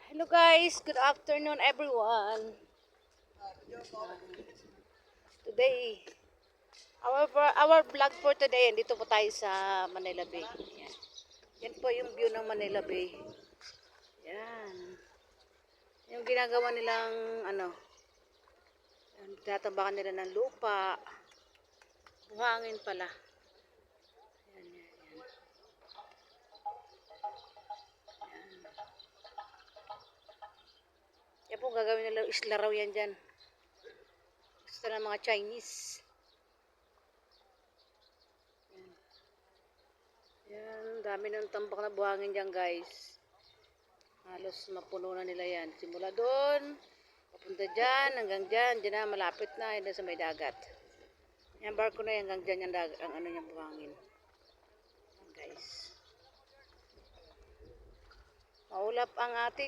Hello guys, good afternoon everyone. Today, our vlog for today, dito po tayo sa Manila Bay. Yan. Yan po yung view ng Manila Bay. Yan. Yung ginagawa nilang tinatabakan nila ng lupa. Buhangin pala. Yan, yan, yan. Yan po gagawin nila isla raw yan dyan. Gusto ng mga Chinese. Yan, dami ng tambak na buhangin dyan guys. Halos mapuno na nila yan. Simula doon, papunta dyan, hanggang dyan. Dyan na, malapit na, yun sa may dagat. Yan, barko na yan, hanggang dyan ang ano niyang buhangin. Yan guys. Maulap ang ating